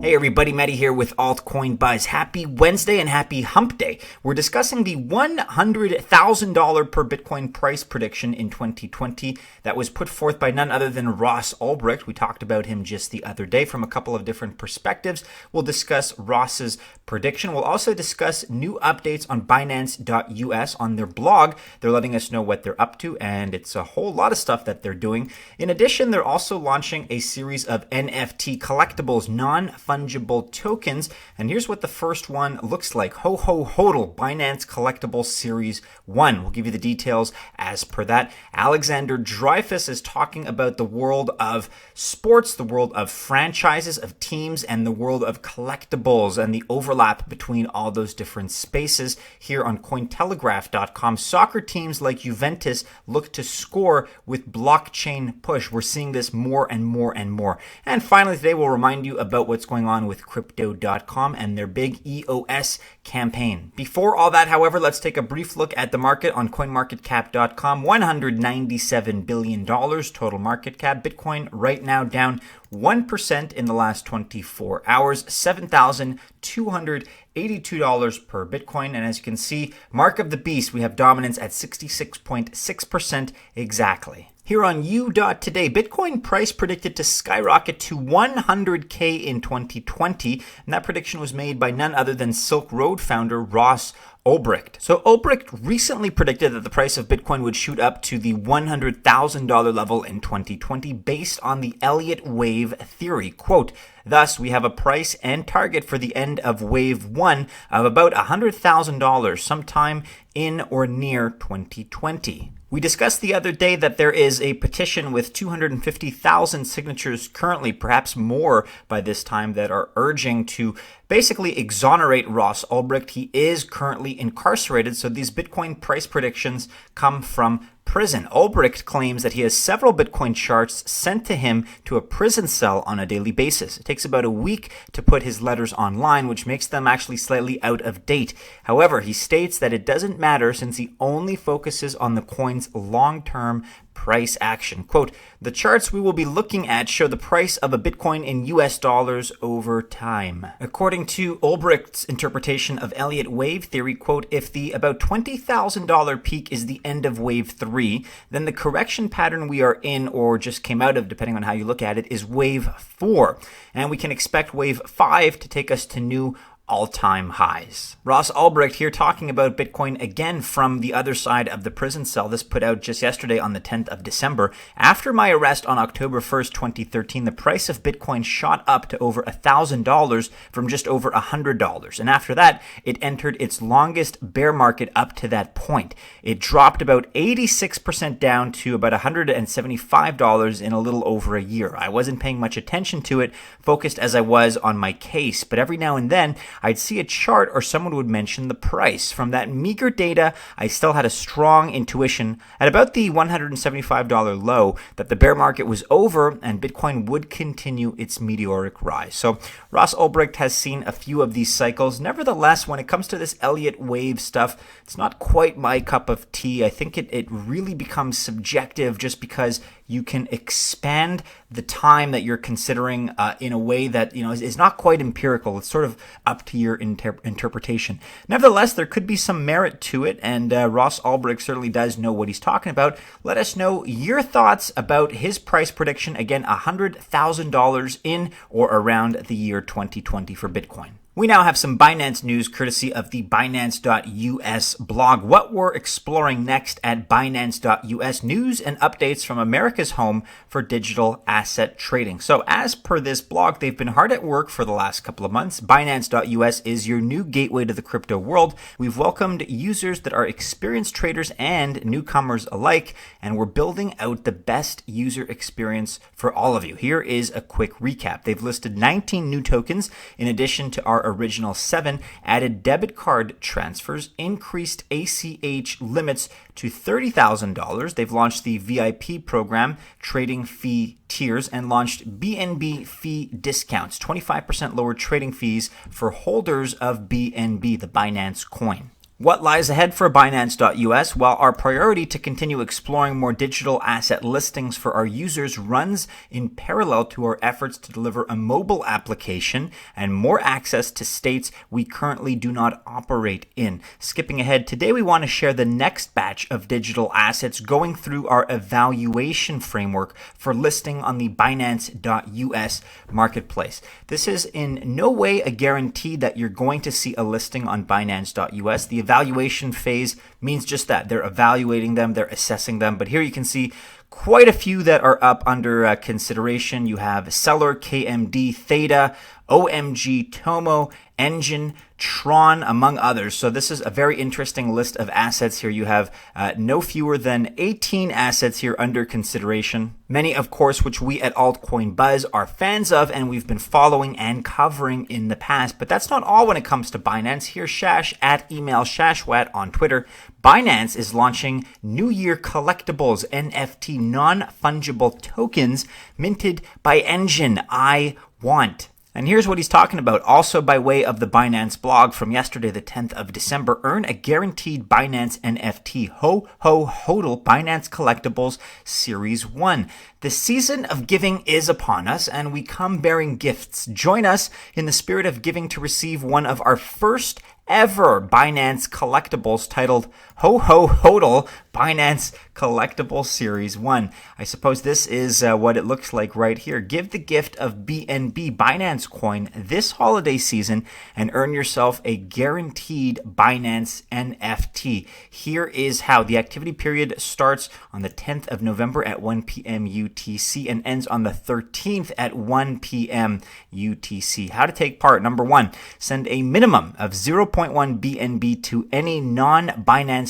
Hey everybody, Matty here with Altcoin Buzz. Happy Wednesday and happy hump day. We're discussing the $100,000 per Bitcoin price prediction in 2020 that was put forth by none other than Ross Ulbricht. We talked about him just the other day from a couple of different perspectives. We'll discuss Ross's prediction. We'll also discuss new updates on Binance US on their blog. They're letting us know what they're up to, and it's a whole lot of stuff that they're doing. In addition, they're also launching a series of NFT collectibles, non-fungible tokens, and here's what the first one looks like. Ho ho hodl, Binance Collectibles Series 1. We'll give you the details as per that. Alexander Dreyfus is talking about the world of sports, the world of franchises, of teams, and the world of collectibles and the overlap between all those different spaces. Here on Cointelegraph.com, soccer teams like Juventus look to score with blockchain push. We're seeing this more and more and more. And finally, today we'll remind you about what's going on with Crypto.com and their big EOS campaign. Before all that, however, let's take a brief look at the market on CoinMarketCap.com. $197 billion total market cap. Bitcoin right now down 1% in the last 24 hours, $7,282 per Bitcoin. And as you can see, mark of the beast, we have dominance at 66.6% exactly. Here on U.Today, Bitcoin price predicted to skyrocket to 100K in 2020, and that prediction was made by none other than Silk Road founder Ross Ulbricht. So Ulbricht recently predicted that the price of Bitcoin would shoot up to the $100,000 level in 2020 based on the Elliott wave theory. Quote, thus, we have a price and target for the end of wave 1 of about $100,000 sometime in or near 2020. We discussed the other day that there is a petition with 250,000 signatures currently, perhaps more by this time, that are urging to basically exonerate Ross Ulbricht. He is currently incarcerated, so these Bitcoin price predictions come from prison. Ulbricht claims that he has several Bitcoin charts sent to him to a prison cell on a daily basis. It takes about a week to put his letters online, which makes them actually slightly out of date. However, he states that it doesn't matter since he only focuses on the coin's long-term price action. Quote, the charts we will be looking at show the price of a Bitcoin in US dollars over time. According to Ulbricht's interpretation of Elliott wave theory, quote, if the about $20,000 peak is the end of wave 3, then the correction pattern we are in, or just came out of, depending on how you look at it, is wave 4. And we can expect wave 5 to take us to new all-time highs. Ross Ulbricht here talking about Bitcoin again from the other side of the prison cell. This put out just yesterday on the 10th of December. After my arrest on October 1st, 2013, the price of Bitcoin shot up to over $1,000 from just over $100. And after that, it entered its longest bear market up to that point. It dropped about 86% down to about $175 in a little over a year. I wasn't paying much attention to it, focused as I was on my case, but every now and then I'd see a chart or someone would mention the price. From that meager data, I still had a strong intuition at about the $175 low that the bear market was over and Bitcoin would continue its meteoric rise. So Ross Ulbricht has seen a few of these cycles. Nevertheless, when it comes to this Elliott wave stuff, it's not quite my cup of tea. I think it really becomes subjective just because you can expand the time that you're considering in a way that is not quite empirical. It's sort of up to your interpretation. Nevertheless, there could be some merit to it, and Ross Ulbricht certainly does know what he's talking about. Let us know your thoughts about his price prediction. Again, $100,000 in or around the year 2020 for Bitcoin. We now have some Binance news courtesy of the Binance.us blog. What we're exploring next at Binance.us, news and updates from America's home for digital asset trading. So as per this blog, they've been hard at work for the last couple of months. Binance.us is your new gateway to the crypto world. We've welcomed users that are experienced traders and newcomers alike, and we're building out the best user experience for all of you. Here is a quick recap. They've listed 19 new tokens in addition to our original 7, added debit card transfers, increased ACH limits to $30,000. They've launched the VIP program, trading fee tiers, and launched BNB fee discounts, 25% lower trading fees for holders of BNB, the Binance coin. What lies ahead for Binance US? Well, our priority to continue exploring more digital asset listings for our users runs in parallel to our efforts to deliver a mobile application and more access to states we currently do not operate in. Skipping ahead, today we want to share the next batch of digital assets going through our evaluation framework for listing on the Binance US marketplace. This is in no way a guarantee that you're going to see a listing on Binance US. The evaluation phase means just that. They're evaluating them, they're assessing them. But here you can see quite a few that are up under consideration. You have Seller, KMD, Theta, OMG, Tomo, ENJIN, Tron, among others. So this is a very interesting list of assets here. You have no fewer than 18 assets here under consideration. Many, of course, which we at Altcoin Buzz are fans of and we've been following and covering in the past. But that's not all when it comes to Binance. Here's Shash at email Shashwat on Twitter. Binance is launching New Year Collectibles NFT non-fungible tokens minted by ENJIN. I want. And here's what he's talking about. Also by way of the Binance blog from yesterday, the 10th of December, earn a guaranteed Binance NFT. Ho, ho, hodl Binance Collectibles Series 1. The season of giving is upon us, and we come bearing gifts. Join us in the spirit of giving to receive one of our first ever Binance Collectibles titled Ho Ho Hodl Binance Collectible Series 1. I suppose this is what it looks like right here. Give the gift of BNB Binance coin this holiday season and earn yourself a guaranteed Binance NFT. Here is how. The activity period starts on the 10th of November at 1 p.m. UTC and ends on the 13th at 1 p.m. UTC. How to take part. Number 1, send a minimum of 0.1 BNB to any non-Binance.com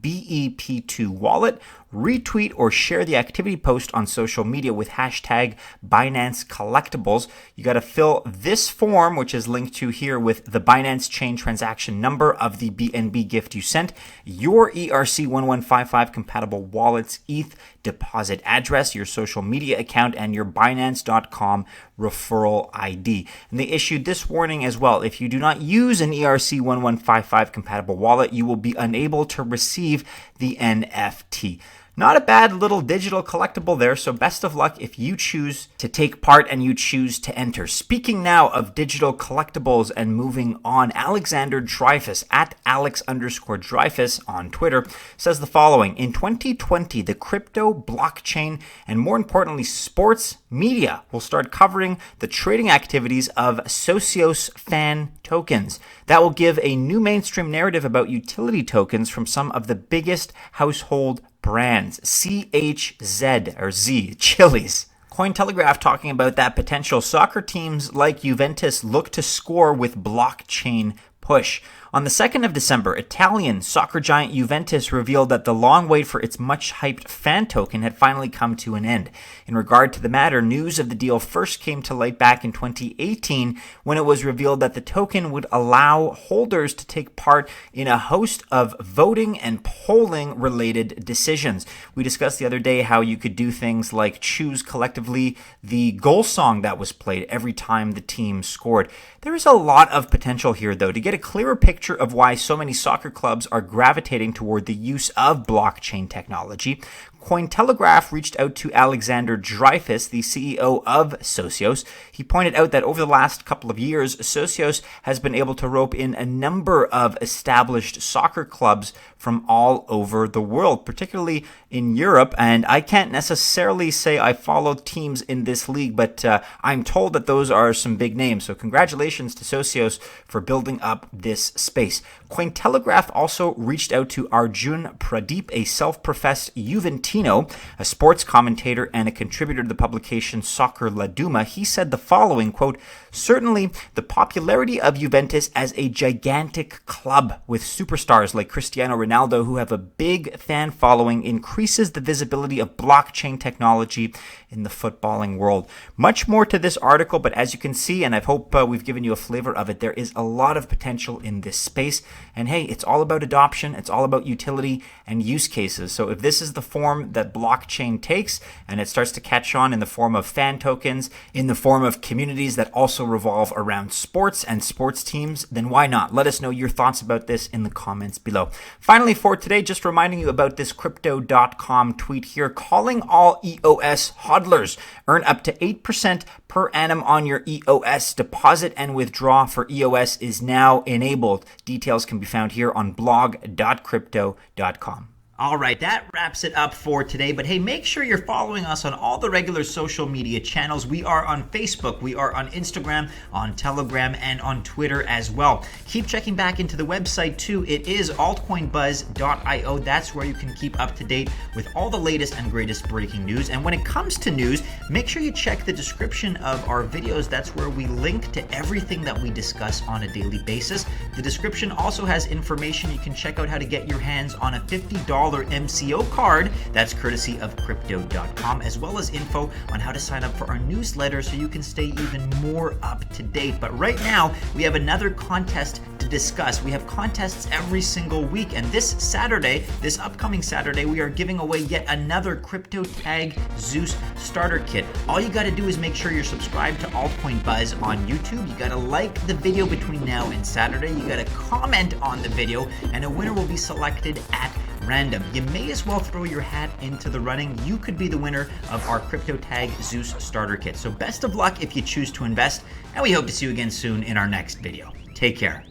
BEP2 wallet. Retweet or share the activity post on social media with hashtag Binance Collectibles. You got to fill this form, which is linked to here with the Binance chain transaction number of the BNB gift you sent, your ERC1155 compatible wallet's ETH deposit address, your social media account, and your Binance.com referral ID. And they issued this warning as well. If you do not use an ERC1155 compatible wallet, you will be unable to receive the NFT. Not a bad little digital collectible there, so best of luck if you choose to take part and you choose to enter. Speaking now of digital collectibles and moving on, Alexander Dreyfus at Alex_Dreyfus on Twitter says the following. In 2020, the crypto, blockchain, and more importantly, sports media will start covering the trading activities of Socios fan tokens. That will give a new mainstream narrative about utility tokens from some of the biggest household brands. CHZ or Z, CHILIZ. Cointelegraph talking about that potential. Soccer teams like Juventus look to score with blockchain push. On the 2nd of December, Italian soccer giant Juventus revealed that the long wait for its much-hyped fan token had finally come to an end. In regard to the matter, news of the deal first came to light back in 2018 when it was revealed that the token would allow holders to take part in a host of voting and polling-related decisions. We discussed the other day how you could do things like choose collectively the goal song that was played every time the team scored. There is a lot of potential here, though. To get a clearer picture of why so many soccer clubs are gravitating toward the use of blockchain technology, Cointelegraph reached out to Alexander Dreyfus, the CEO of Socios. He pointed out that over the last couple of years, Socios has been able to rope in a number of established soccer clubs from all over the world, particularly in Europe. And I can't necessarily say I follow teams in this league, but I'm told that those are some big names. So congratulations to Socios for building up this space. Cointelegraph also reached out to Arjun Pradeep, a self-professed Juventino, a sports commentator and a contributor to the publication Soccer La Duma. He said the following, quote, "Certainly, the popularity of Juventus as a gigantic club with superstars like Cristiano Ronaldo who have a big fan following increases the visibility of blockchain technology in the footballing world." Much more to this article, but as you can see, and I hope we've given you a flavor of it, there is a lot of potential in this space. And hey, it's all about adoption, it's all about utility and use cases. So if this is the form form that blockchain takes, and it starts to catch on in the form of fan tokens, in the form of communities that also revolve around sports and sports teams, then why not? Let us know your thoughts about this in the comments below. Finally, for today, just reminding you about this Crypto.com tweet here, calling all EOS hodlers. Earn up to 8% per annum on your EOS. Deposit and withdraw for EOS is now enabled. Details can be found here on blog.crypto.com. All right, that wraps it up for today. But hey, make sure you're following us on all the regular social media channels. We are on Facebook, we are on Instagram, on Telegram, and on Twitter as well. Keep checking back into the website too. It is altcoinbuzz.io. That's where you can keep up to date with all the latest and greatest breaking news. And when it comes to news, make sure you check the description of our videos. That's where we link to everything that we discuss on a daily basis. The description also has information. You can check out how to get your hands on a $50 MCO card that's courtesy of Crypto.com, as well as info on how to sign up for our newsletter so you can stay even more up to date. But right now, we have another contest to discuss. We have contests every single week, and this upcoming Saturday, we are giving away yet another CryptoTag Zeus starter kit. All you got to do is make sure you're subscribed to Altcoin Buzz on YouTube. You got to like the video between now and Saturday. You got to comment on the video, and a winner will be selected at random. You may as well throw your hat into the running. You could be the winner of our CryptoTag Zeus starter kit. So best of luck if you choose to invest, and we hope to see you again soon in our next video. Take care.